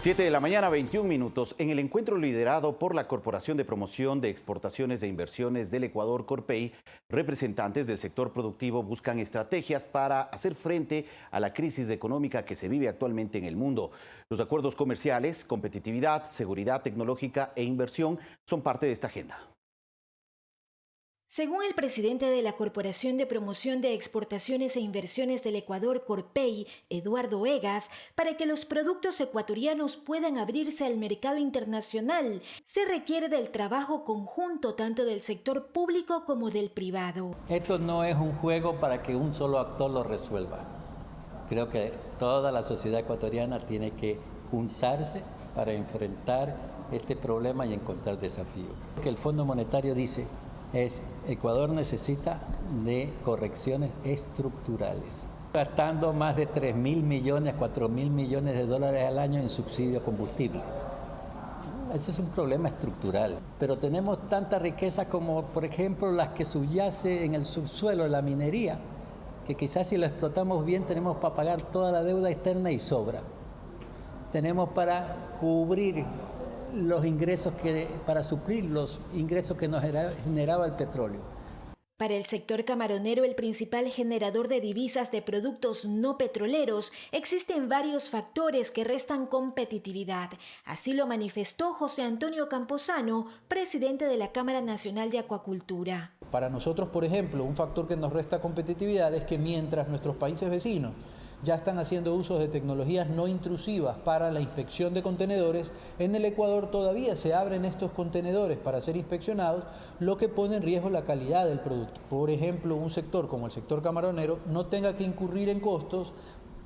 7 de la mañana, 21 minutos. En el encuentro liderado por la Corporación de Promoción de Exportaciones e Inversiones del Ecuador, Corpey, representantes del sector productivo buscan estrategias para hacer frente a la crisis económica que se vive actualmente en el mundo. Los acuerdos comerciales, competitividad, seguridad tecnológica e inversión son parte de esta agenda. Según el presidente de la Corporación de Promoción de Exportaciones e Inversiones del Ecuador, Corpey, Eduardo Egas, para que los productos ecuatorianos puedan abrirse al mercado internacional, se requiere del trabajo conjunto tanto del sector público como del privado. Esto no es un juego para que un solo actor lo resuelva. Creo que toda la sociedad ecuatoriana tiene que juntarse para enfrentar este problema y encontrar desafíos. Que el Fondo Monetario dice Ecuador necesita de correcciones estructurales, gastando más de 3.000 millones, 4.000 millones de dólares al año en subsidio a combustible. Ese es un problema estructural, pero tenemos tanta riqueza como, por ejemplo, las que subyace en el subsuelo, la minería, que quizás si lo explotamos bien tenemos para pagar toda la deuda externa y sobra. Tenemos para cubrir los ingresos para suplir los ingresos que nos generaba el petróleo. Para el sector camaronero, el principal generador de divisas de productos no petroleros, existen varios factores que restan competitividad. Así lo manifestó José Antonio Camposano, presidente de la Cámara Nacional de Acuacultura. Para nosotros, por ejemplo, un factor que nos resta competitividad es que mientras nuestros países vecinos ya están haciendo uso de tecnologías no intrusivas para la inspección de contenedores, en el Ecuador todavía se abren estos contenedores para ser inspeccionados, lo que pone en riesgo la calidad del producto. Por ejemplo, un sector como el sector camaronero no tenga que incurrir en costos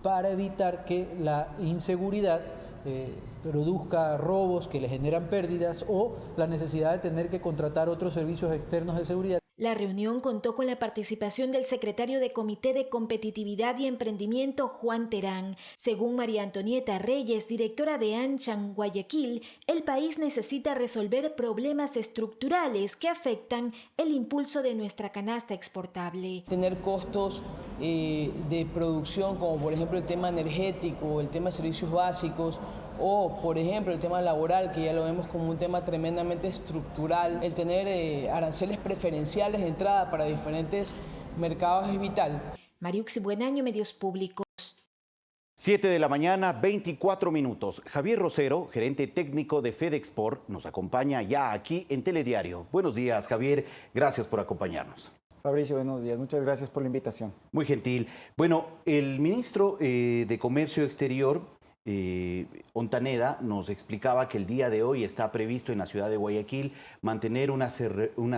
para evitar que la inseguridad produzca robos que le generan pérdidas o la necesidad de tener que contratar otros servicios externos de seguridad. La reunión contó con la participación del secretario de Comité de Competitividad y Emprendimiento, Juan Terán. Según María Antonieta Reyes, directora de AmCham Guayaquil, el país necesita resolver problemas estructurales que afectan el impulso de nuestra canasta exportable. Tener costos de producción, como por ejemplo el tema energético, el tema de servicios básicos, o por ejemplo el tema laboral, que ya lo vemos como un tema tremendamente estructural. El tener aranceles preferenciales de entrada para diferentes mercados es vital. Mariuxi Buenaño, Medios Públicos. 7 de la mañana, 24 minutos. Javier Rosero, gerente técnico de FedExport, nos acompaña ya aquí en Telediario. Buenos días, Javier. Gracias por acompañarnos. Fabricio, buenos días. Muchas gracias por la invitación. Muy gentil. Bueno, el ministro de Comercio Exterior, Ontaneda, nos explicaba que el día de hoy está previsto en la ciudad de Guayaquil mantener una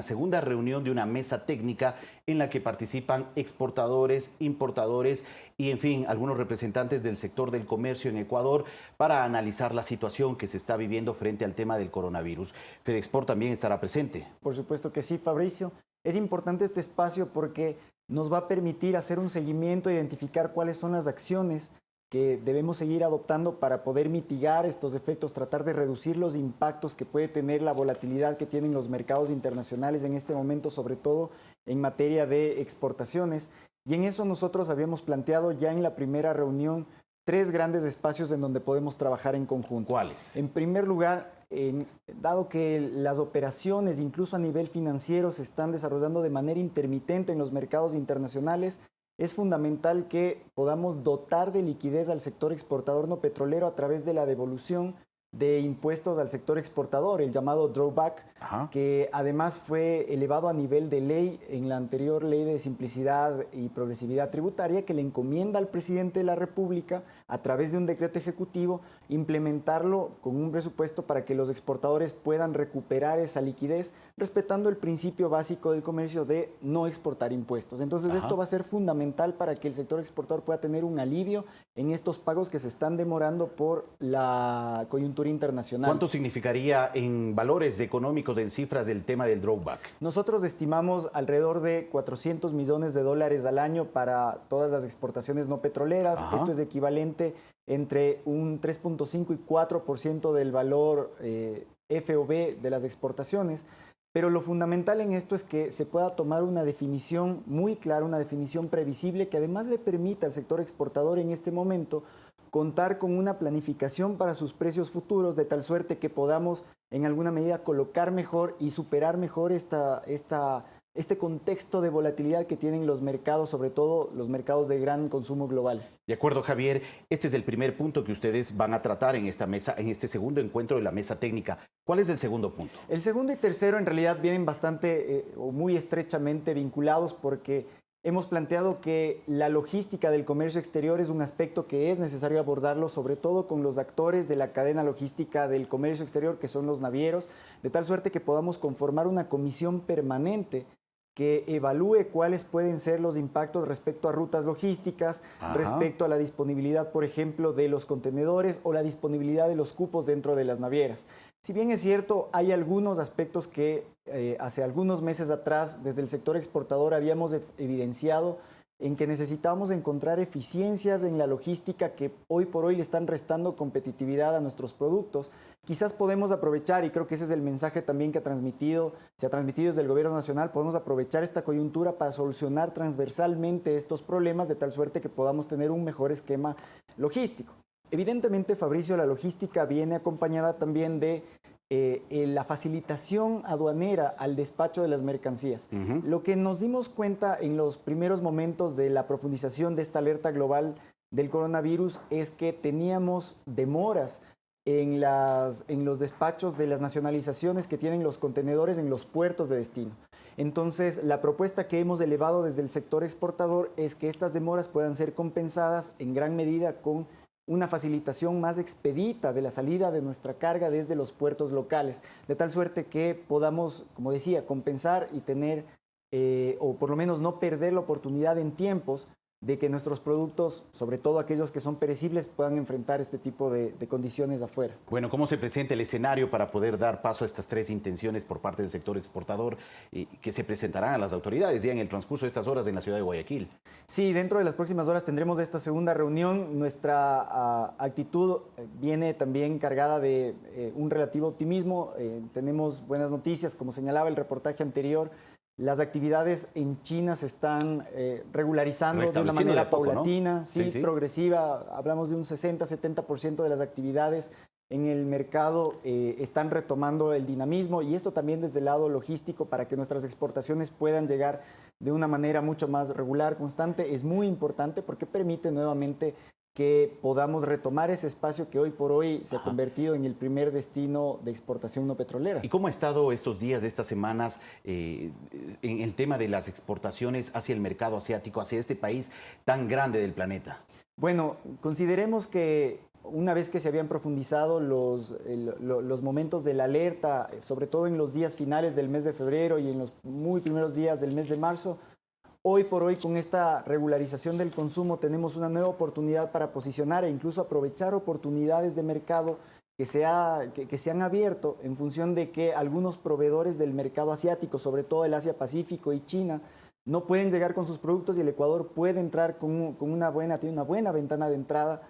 segunda reunión de una mesa técnica en la que participan exportadores, importadores y, en fin, algunos representantes del sector del comercio en Ecuador para analizar la situación que se está viviendo frente al tema del coronavirus. FedExport también estará presente. Por supuesto que sí, Fabricio. Es importante este espacio porque nos va a permitir hacer un seguimiento, identificar cuáles son las acciones que debemos seguir adoptando para poder mitigar estos efectos, tratar de reducir los impactos que puede tener la volatilidad que tienen los mercados internacionales en este momento, sobre todo en materia de exportaciones. Y en eso nosotros habíamos planteado ya en la primera reunión 3 grandes espacios en donde podemos trabajar en conjunto. ¿Cuáles? En primer lugar, dado que las operaciones, incluso a nivel financiero, se están desarrollando de manera intermitente en los mercados internacionales, es fundamental que podamos dotar de liquidez al sector exportador no petrolero a través de la devolución de impuestos al sector exportador, el llamado drawback, que además fue elevado a nivel de ley en la anterior ley de simplicidad y progresividad tributaria, que le encomienda al presidente de la República, a través de un decreto ejecutivo, implementarlo con un presupuesto para que los exportadores puedan recuperar esa liquidez, respetando el principio básico del comercio de no exportar impuestos. Entonces esto va a ser fundamental para que el sector exportador pueda tener un alivio en estos pagos que se están demorando por la coyuntura internacional. ¿Cuánto significaría en valores económicos, en cifras, del tema del drawback? Nosotros estimamos alrededor de 400 millones de dólares al año para todas las exportaciones no petroleras. Esto es equivalente entre un 3.5 y 4% del valor FOB de las exportaciones. Pero lo fundamental en esto es que se pueda tomar una definición muy clara, una definición previsible que además le permita al sector exportador en este momento contar con una planificación para sus precios futuros, de tal suerte que podamos en alguna medida colocar mejor y superar mejor este contexto de volatilidad que tienen los mercados, sobre todo los mercados de gran consumo global. De acuerdo, Javier, este es el primer punto que ustedes van a tratar en esta mesa, en este segundo encuentro de la mesa técnica. ¿Cuál es el segundo punto? El segundo y tercero en realidad vienen bastante o muy estrechamente vinculados, porque hemos planteado que la logística del comercio exterior es un aspecto que es necesario abordarlo, sobre todo con los actores de la cadena logística del comercio exterior, que son los navieros, de tal suerte que podamos conformar una comisión permanente que evalúe cuáles pueden ser los impactos respecto a rutas logísticas, respecto a la disponibilidad, por ejemplo, de los contenedores o la disponibilidad de los cupos dentro de las navieras. Si bien es cierto, hay algunos aspectos que hace algunos meses atrás, desde el sector exportador, habíamos evidenciado en que necesitábamos encontrar eficiencias en la logística que hoy por hoy le están restando competitividad a nuestros productos. Quizás podemos aprovechar, y creo que ese es el mensaje también que se ha transmitido desde el Gobierno Nacional, podemos aprovechar esta coyuntura para solucionar transversalmente estos problemas de tal suerte que podamos tener un mejor esquema logístico. Evidentemente, Fabricio, la logística viene acompañada también de la facilitación aduanera al despacho de las mercancías. Lo que nos dimos cuenta en los primeros momentos de la profundización de esta alerta global del coronavirus es que teníamos demoras en los despachos de las nacionalizaciones que tienen los contenedores en los puertos de destino. Entonces, la propuesta que hemos elevado desde el sector exportador es que estas demoras puedan ser compensadas en gran medida con una facilitación más expedita de la salida de nuestra carga desde los puertos locales, de tal suerte que podamos, como decía, compensar y tener, o por lo menos no perder la oportunidad en tiempos de que nuestros productos, sobre todo aquellos que son perecibles, puedan enfrentar este tipo de condiciones afuera. Bueno, ¿cómo se presenta el escenario para poder dar paso a estas tres intenciones por parte del sector exportador que se presentarán a las autoridades ya en el transcurso de estas horas en la ciudad de Guayaquil? Sí, dentro de las próximas horas tendremos esta segunda reunión. Nuestra actitud viene también cargada de un relativo optimismo. Tenemos buenas noticias, como señalaba el reportaje anterior. Las actividades en China se están regularizando de una manera paulatina, sí, progresiva. Hablamos de un 60-70% de las actividades en el mercado están retomando el dinamismo, y esto también desde el lado logístico para que nuestras exportaciones puedan llegar de una manera mucho más regular, constante. Es muy importante porque permite nuevamente que podamos retomar ese espacio que hoy por hoy se ha convertido en el primer destino de exportación no petrolera. ¿Y cómo ha estado estos días, estas semanas, en el tema de las exportaciones hacia el mercado asiático, hacia este país tan grande del planeta? Bueno, consideremos que una vez que se habían profundizado los momentos de la alerta, sobre todo en los días finales del mes de febrero y en los muy primeros días del mes de marzo, hoy por hoy, con esta regularización del consumo, tenemos una nueva oportunidad para posicionar e incluso aprovechar oportunidades de mercado que se han abierto en función de que algunos proveedores del mercado asiático, sobre todo el Asia-Pacífico y China, no pueden llegar con sus productos, y el Ecuador puede entrar tiene una buena ventana de entrada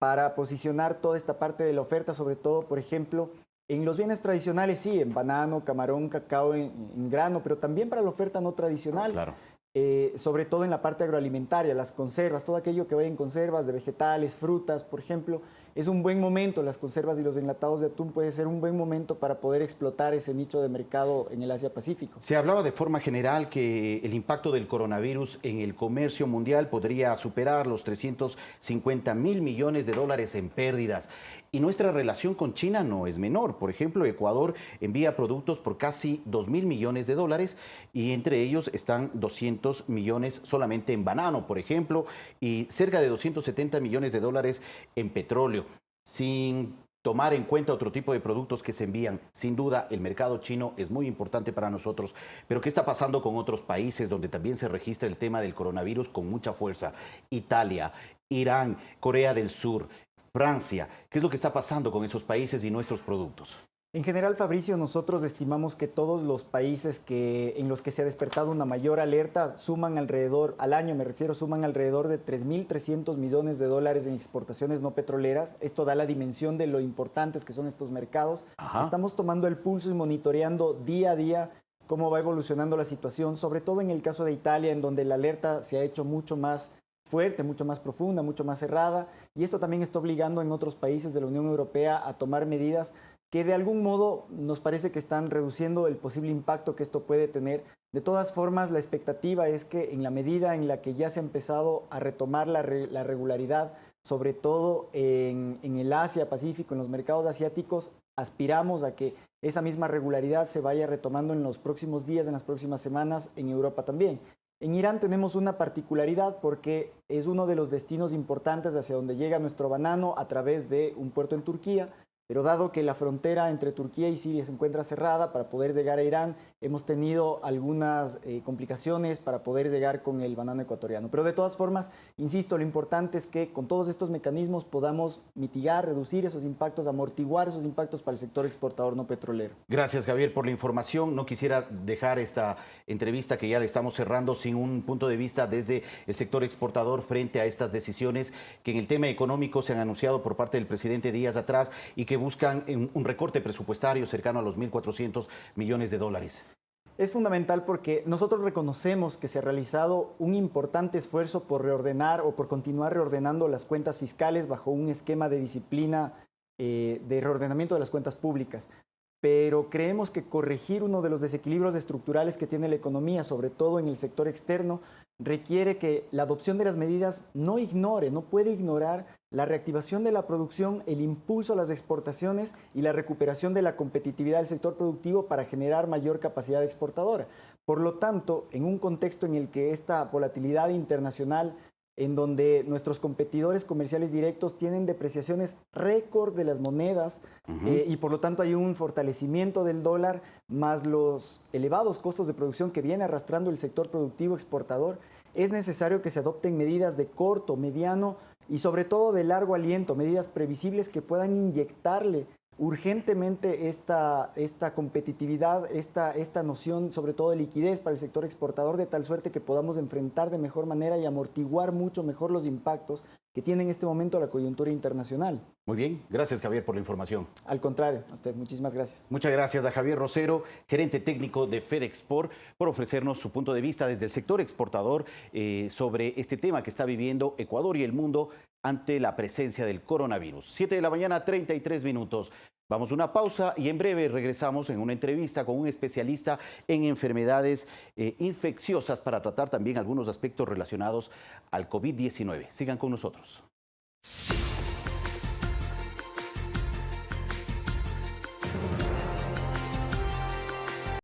para posicionar toda esta parte de la oferta, sobre todo, por ejemplo, en los bienes tradicionales, sí, en banano, camarón, cacao en grano, pero también para la oferta no tradicional. Claro. Sobre todo en la parte agroalimentaria, las conservas, todo aquello que vaya en conservas de vegetales, frutas, por ejemplo, es un buen momento. Las conservas y los enlatados de atún puede ser un buen momento para poder explotar ese nicho de mercado en el Asia-Pacífico. Se hablaba de forma general que el impacto del coronavirus en el comercio mundial podría superar los 350.000 millones de dólares en pérdidas. Y nuestra relación con China no es menor. Por ejemplo, Ecuador envía productos por casi 2.000 millones de dólares, y entre ellos están 200 millones solamente en banano, por ejemplo, y cerca de 270 millones de dólares en petróleo, sin tomar en cuenta otro tipo de productos que se envían. Sin duda, el mercado chino es muy importante para nosotros, pero ¿qué está pasando con otros países donde también se registra el tema del coronavirus con mucha fuerza? Italia, Irán, Corea del Sur, Francia. ¿Qué es lo que está pasando con esos países y nuestros productos? En general, Fabricio, nosotros estimamos que todos los países en los que se ha despertado una mayor alerta suman alrededor, al año me refiero, suman alrededor de 3.300 millones de dólares en exportaciones no petroleras. Esto da la dimensión de lo importantes que son estos mercados. Estamos tomando el pulso y monitoreando día a día cómo va evolucionando la situación, sobre todo en el caso de Italia, en donde la alerta se ha hecho mucho más fuerte, mucho más profunda, mucho más cerrada, y esto también está obligando en otros países de la Unión Europea a tomar medidas que de algún modo nos parece que están reduciendo el posible impacto que esto puede tener. De todas formas, la expectativa es que en la medida en la que ya se ha empezado a retomar la regularidad, sobre todo en el Asia-Pacífico, en los mercados asiáticos, aspiramos a que esa misma regularidad se vaya retomando en los próximos días, en las próximas semanas, en Europa también. En Irán tenemos una particularidad porque es uno de los destinos importantes hacia donde llega nuestro banano a través de un puerto en Turquía, pero dado que la frontera entre Turquía y Siria se encuentra cerrada para poder llegar a Irán, hemos tenido algunas complicaciones para poder llegar con el banano ecuatoriano. Pero de todas formas, insisto, lo importante es que con todos estos mecanismos podamos mitigar, reducir esos impactos, amortiguar esos impactos para el sector exportador no petrolero. Gracias, Javier, por la información. No quisiera dejar esta entrevista que ya le estamos cerrando sin un punto de vista desde el sector exportador frente a estas decisiones que en el tema económico se han anunciado por parte del presidente días atrás y que buscan un recorte presupuestario cercano a los 1.400 millones de dólares. Es fundamental porque nosotros reconocemos que se ha realizado un importante esfuerzo por reordenar o por continuar reordenando las cuentas fiscales bajo un esquema de disciplina de reordenamiento de las cuentas públicas. Pero creemos que corregir uno de los desequilibrios estructurales que tiene la economía, sobre todo en el sector externo, requiere que la adopción de las medidas no puede ignorar la reactivación de la producción, el impulso a las exportaciones y la recuperación de la competitividad del sector productivo para generar mayor capacidad exportadora. Por lo tanto, en un contexto en el que esta volatilidad internacional, en donde nuestros competidores comerciales directos tienen depreciaciones récord de las monedas y por lo tanto hay un fortalecimiento del dólar, más los elevados costos de producción que viene arrastrando el sector productivo exportador, es necesario que se adopten medidas de corto, mediano y sobre todo de largo aliento, medidas previsibles que puedan inyectarle urgentemente esta competitividad, esta noción sobre todo de liquidez para el sector exportador, de tal suerte que podamos enfrentar de mejor manera y amortiguar mucho mejor los impactos que tiene en este momento la coyuntura internacional. Muy bien, gracias Javier por la información. Al contrario, a usted, muchísimas gracias. Muchas gracias a Javier Rosero, gerente técnico de FedExport, por ofrecernos su punto de vista desde el sector exportador sobre este tema que está viviendo Ecuador y el mundo ante la presencia del coronavirus. 7 de la mañana, 33 minutos. Vamos a una pausa y en breve regresamos en una entrevista con un especialista en enfermedades infecciosas para tratar también algunos aspectos relacionados al COVID-19. Sigan con nosotros.